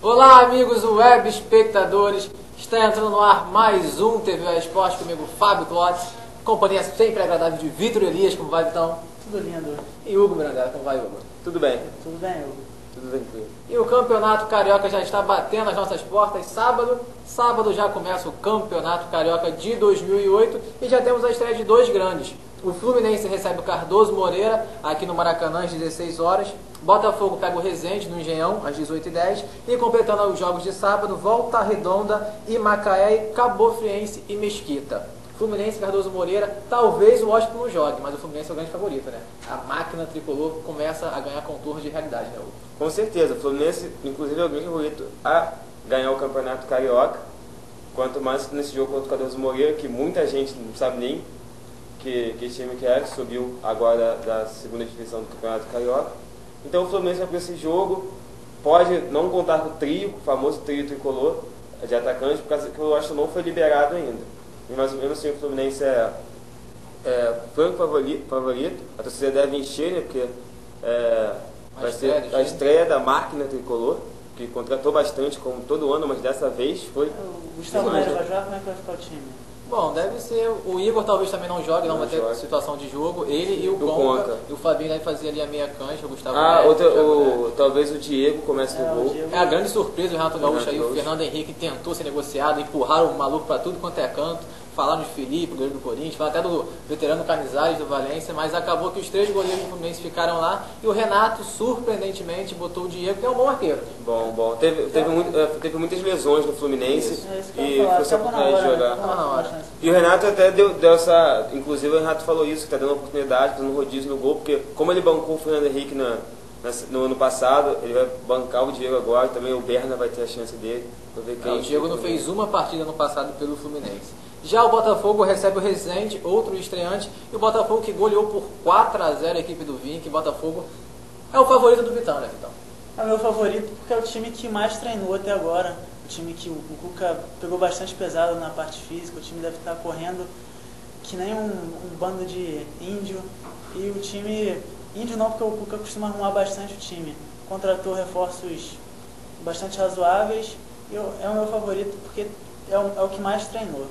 Olá, amigos web espectadores, está entrando no ar mais um TV Esporte comigo, Fábio Clotz, companhia sempre agradável de Vitor Elias, como vai, Vitão? Tudo lindo. E Hugo Mirandela, como vai, Hugo? Tudo bem. Tudo bem, Hugo. Tudo tranquilo. E o Campeonato Carioca já está batendo as nossas portas sábado já começa o Campeonato Carioca de 2008 e já temos a estreia de dois grandes. O Fluminense recebe o Cardoso Moreira aqui no Maracanã às 16 horas. Botafogo pega o Resende no Engenhão às 18h10 e completando os jogos de sábado, Volta Redonda e Macaé, Cabo Friense e Mesquita. Fluminense, Cardoso Moreira, talvez o Washington não jogue, mas o Fluminense é o grande favorito, né? A máquina tricolor começa a ganhar contornos de realidade, né, Hugo? Com certeza, o Fluminense inclusive é o grande favorito a ganhar o Campeonato Carioca, quanto mais nesse jogo contra o Cardoso Moreira, que muita gente não sabe nem que time que é, que subiu agora da segunda divisão do Campeonato Carioca. Então o Fluminense vai para esse jogo, pode não contar com o trio, o famoso trio tricolor de atacantes, por causa que o Washington não foi liberado ainda. Mas mesmo assim o Fluminense é franco favorito, a torcida deve encher, né, porque vai ser a estreia da máquina tricolor, que contratou bastante como todo ano, mas dessa vez foi... O Gustavo Nery vai jogar, como é que vai ficar o time? Bom, deve ser. O Igor talvez também não jogue, não vai ter situação de jogo. Ele e o Conca. E o Fabinho deve fazer ali a meia cancha, o Gustavo Nery, talvez o Diego comece no gol. É a grande surpresa o Renato Gaúcho aí, o Fernando Henrique tentou ser negociado, empurraram o maluco pra tudo quanto é canto. Falaram de Felipe, o goleiro do Corinthians, falaram até do veterano Canizares do Valência, mas acabou que os três goleiros do Fluminense ficaram lá e o Renato, surpreendentemente, botou o Diego, que é um bom arqueiro. Bom. Teve muitas lesões no Fluminense e foi só para jogar. Na hora. E o Renato até deu essa... Inclusive o Renato falou isso, que está dando oportunidade, dando rodízio no gol, porque como ele bancou o Fernando Henrique no ano passado, ele vai bancar o Diego agora, também o Berna vai ter a chance dele. O Diego não fez uma partida no passado pelo Fluminense. Já o Botafogo recebe o Resende, outro estreante, e o Botafogo que goleou por 4-0 a equipe do Vinha, que o Botafogo é o favorito do Vitão, né, Vitão? É o meu favorito porque é o time que mais treinou até agora, o time que o Cuca pegou bastante pesado na parte física, o time deve estar correndo que nem um bando de índio, e o time, índio não, porque o Cuca costuma arrumar bastante o time, contratou reforços bastante razoáveis, e é o meu favorito porque é o que mais treinou.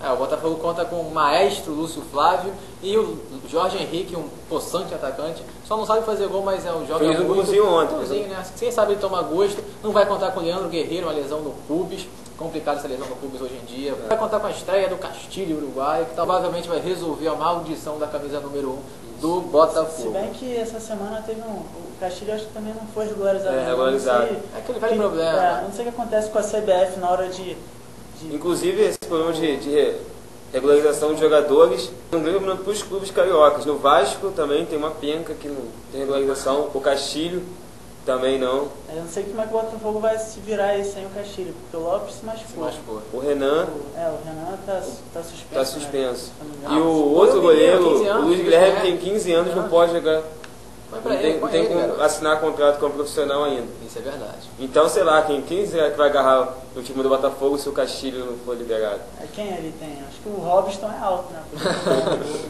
O Botafogo conta com o maestro Lúcio Flávio e o Jorge Henrique, um possante atacante. Só não sabe fazer gol, mas é um jogador. Fez um golzinho ontem. Né? Quem sabe ele toma gosto. Não vai contar com o Leandro Guerreiro, uma lesão no pubis. Complicado essa lesão no pubis hoje em dia. Vai contar com a estreia do Castilho Uruguai, que provavelmente vai resolver a maldição da camisa número 1 do Botafogo. Se bem que essa semana teve o Castilho, acho que também não foi regularizado. Regularizado. É aquele velho problema. Não sei o que acontece com a CBF na hora de... Inclusive, esse problema de regularização de jogadores é um grande problema para os clubes cariocas. No Vasco também tem uma penca que não tem regularização. O Castilho também não. Eu não sei como é que o Botafogo vai se virar aí sem o Castilho, porque o Lopes se machucou. O Renan... O Renan tá suspenso. Tá suspenso. Né? E o outro goleiro, o Luiz Guilherme, tem 15 anos, não pode jogar. Não tem como assinar contrato como profissional ainda. Isso é verdade. Então, sei lá, quem será que vai agarrar o time do Botafogo se o Castilho não for liberado? Quem ele tem? Acho que o Robson é alto, né?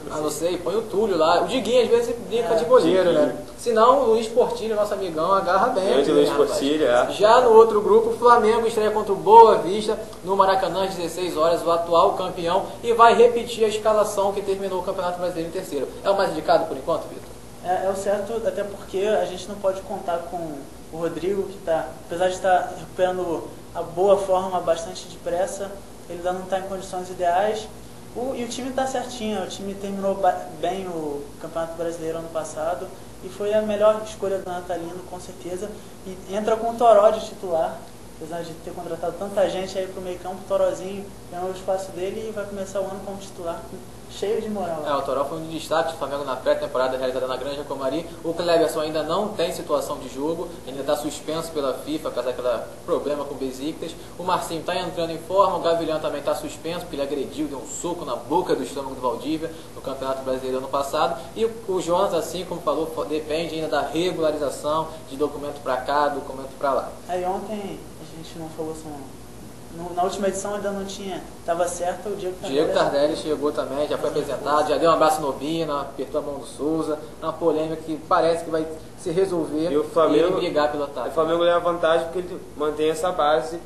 Não sei, põe o Túlio lá. O Diguinho às vezes brinca de goleiro, né? Se não, o Luiz Portilho, nosso amigão, agarra bem. Grande Luiz Portilho, Já no outro grupo, o Flamengo estreia contra o Boa Vista no Maracanã às 16 horas, o atual campeão, e vai repetir a escalação que terminou o Campeonato Brasileiro em terceiro. É o mais indicado por enquanto, Vitor? É o certo, até porque a gente não pode contar com o Rodrigo, que apesar de estar recuperando a boa forma bastante depressa, ele ainda não está em condições ideais. E o time está certinho, o time terminou bem o Campeonato Brasileiro ano passado e foi a melhor escolha do Natalino, com certeza. E entra com o Toró de titular, apesar de ter contratado tanta gente aí para o meio campo, o Torozinho ganhou o espaço dele e vai começar o ano como titular, cheio de moral. O Toró foi um destaque do Flamengo na pré-temporada realizada na Granja Comari. O Cleberson ainda não tem situação de jogo, ainda está suspenso pela FIFA por causa daquele problema com o Besiktas. O Marcinho está entrando em forma, o Gavilhão também está suspenso porque ele agrediu, deu um soco na boca do estômago do Valdívia no Campeonato Brasileiro ano passado. E o Jonas, assim como falou, depende ainda da regularização de documento para cá, documento para lá. Aí ontem a gente não falou Na última edição ainda não tinha, estava certo, o Diego Tardelli. Diego Tardelli chegou também, já foi apresentado, já deu um abraço no Bina, apertou a mão do Souza, uma polêmica que parece que vai se resolver E o Flamengo, ele brigar pelo ataque. O Flamengo leva vantagem porque ele mantém essa base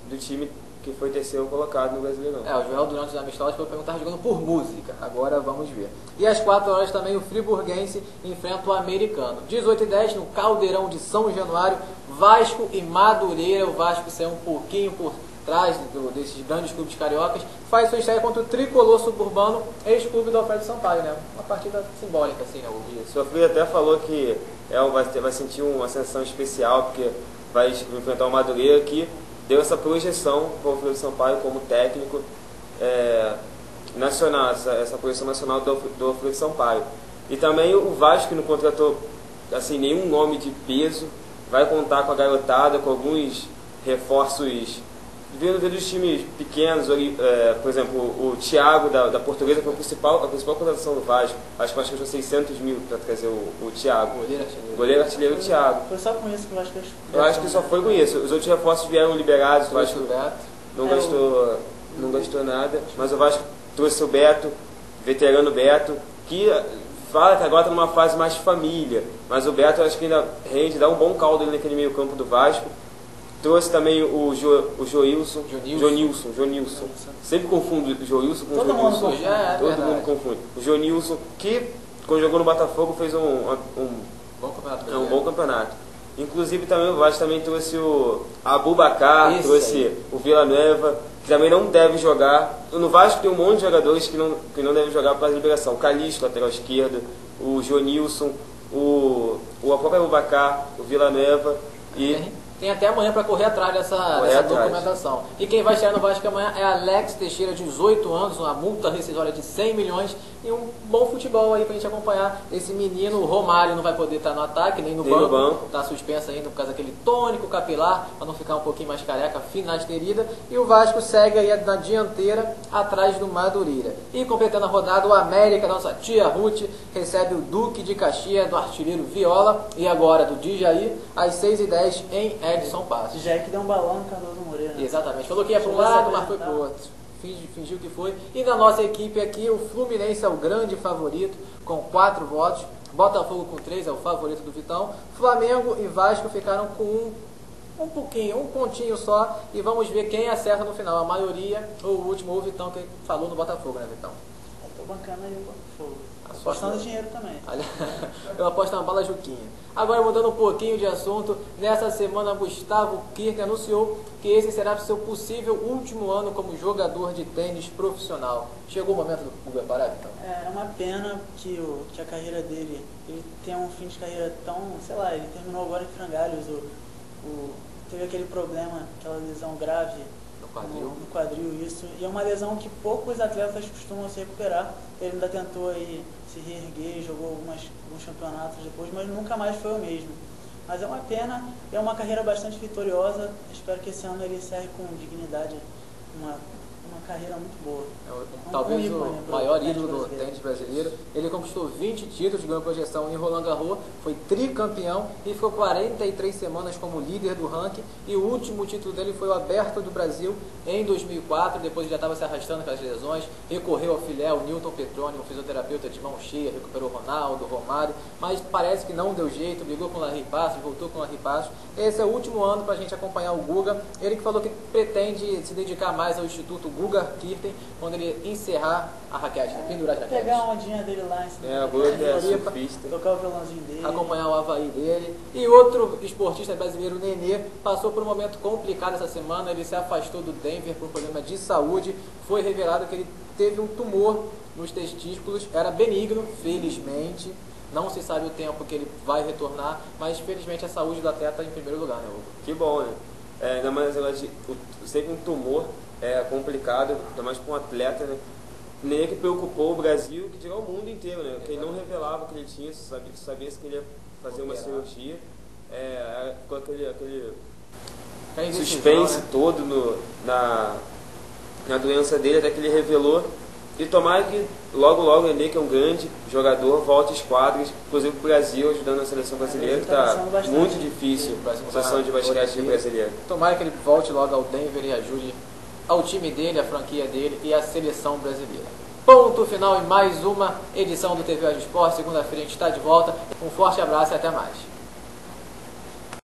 do time que foi terceiro colocado no Brasileirão. O Joel durante os amistosos foi perguntar jogando por música, agora vamos ver. E às 4 horas também o Friburguense enfrenta o Americano. 18h10 no Caldeirão de São Januário, Vasco e Madureira. O Vasco saiu um pouquinho por trás desses grandes clubes cariocas, faz sua estreia contra o Tricolor Suburbano, ex-clube do Alfredo Sampaio, né? Uma partida simbólica, assim, né? O Sofia até falou que vai sentir uma sensação especial, porque vai enfrentar o Madureira, que deu essa projeção para o Alfredo Sampaio como técnico nacional, essa projeção nacional do Alfredo Sampaio. E também o Vasco, que não contratou assim, nenhum nome de peso, vai contar com a garotada, com alguns reforços vindo dos times pequenos, por exemplo, o Thiago da Portuguesa foi a principal contratação do Vasco. Acho que o Vasco gastou 600 mil para trazer o Thiago. Goleiro artilheiro Thiago. Foi só com isso que o Vasco Eu acho que só foi com isso. Os outros reforços vieram liberados, o Vasco não gastou nada. Mas o Vasco trouxe o Beto, veterano Beto, que fala que agora está numa fase mais família. Mas o Beto acho que ainda rende, dá um bom caldo ali naquele meio campo do Vasco. Trouxe também o Jonilson. Sempre confundo o Jonilson com o Jonilson. Todo mundo confunde. O Jonilson, que quando jogou no Botafogo fez um bom campeonato. Inclusive também o Vasco também trouxe o Abubakar, trouxe o Villanueva, que também não deve jogar. No Vasco tem um monte de jogadores que não devem jogar por causa da liberação. O Calixto, lateral esquerdo, o Jonilson, o próprio Abubakar, o Villanueva e... Tem até amanhã para correr atrás dessa documentação. E quem vai estrear no Vasco amanhã é Alex Teixeira, 18 anos, uma multa rescisória de 100 milhões e um bom futebol aí pra gente acompanhar esse menino. O Romário não vai poder estar no ataque, nem no banco. Tá suspenso ainda por causa daquele tônico capilar, para não ficar um pouquinho mais careca, finasterida. E o Vasco segue aí na dianteira, atrás do Madureira. E completando a rodada, o América, nossa tia Ruth, recebe o Duque de Caxias, do artilheiro Viola, e agora do Djaí, às 6h10 em Edson Passos. Djaí que deu um balão no Cardoso Moreira. Exatamente, falou que ia para um lado, mas foi pro outro. Fingiu que foi. E na nossa equipe aqui, o Fluminense é o grande favorito, com 4 votos. Botafogo com 3, é o favorito do Vitão. Flamengo e Vasco ficaram com um pontinho só. E vamos ver quem acerta no final. A maioria, ou o último, ou o Vitão, que falou no Botafogo, né, Vitão? Eu tô bancando aí o Botafogo. Apostando dinheiro também. Eu aposto na bala Juquinha. Agora, mudando um pouquinho de assunto, nessa semana Gustavo Kirten anunciou que esse será seu possível último ano como jogador de tênis profissional. Chegou o momento do Guga parar, então? É uma pena que a carreira dele, ele tem um fim de carreira tão, sei lá, ele terminou agora em frangalhos, teve aquele problema, aquela lesão grave no quadril, isso, e é uma lesão que poucos atletas costumam se recuperar. Ele ainda tentou aí se reerguer, jogou alguns campeonatos depois, mas nunca mais foi o mesmo. Mas é uma pena, é uma carreira bastante vitoriosa. Espero que esse ano ele encerre com dignidade, uma carreira muito boa. Talvez o maior ídolo do tênis brasileiro. Ele conquistou 20 títulos, ganhou projeção em Roland Garros, foi tricampeão e ficou 43 semanas como líder do ranking. E o último título dele foi o Aberto do Brasil em 2004. Depois já estava se arrastando com as lesões, recorreu ao filé, o Newton Petroni, um fisioterapeuta de mão cheia, recuperou o Ronaldo, o Romário, mas parece que não deu jeito, brigou com o Larry Passos, voltou com o Larry Passos. Esse é o último ano para a gente acompanhar o Guga. Ele que falou que pretende se dedicar mais ao Instituto Guga Kirten, quando ele encerrar a raquete, pendurar as raquetes. Pegar a ondinha dele lá em cima. O Guga é surfista. Tocar o violãozinho dele. Acompanhar o Havaí dele. E outro esportista brasileiro, Nenê, passou por um momento complicado essa semana. Ele se afastou do Denver por um problema de saúde. Foi revelado que ele teve um tumor nos testículos. Era benigno, felizmente. Não se sabe o tempo que ele vai retornar, mas felizmente a saúde do atleta em primeiro lugar, né, Hugo? Que bom, né? Ainda mais sempre um tumor é complicado, ainda mais para um atleta, né? Nem que preocupou o Brasil, que dirá o mundo inteiro, né? Porque ele não revelava que ele tinha, sabia que ele ia fazer uma cirurgia. Ficou aquele suspense, né, todo na doença dele, até que ele revelou. E tomara que logo logo ele, que é um grande jogador, volte às quadras, inclusive para o Brasil, ajudando a seleção brasileira, que está muito difícil a situação de basquete brasileira. Tomara que ele volte logo ao Denver e ajude ao time dele, a franquia dele e a seleção brasileira. Ponto final em mais uma edição do TV Hoje Esporte. Segunda-feira a gente está de volta. Um forte abraço e até mais.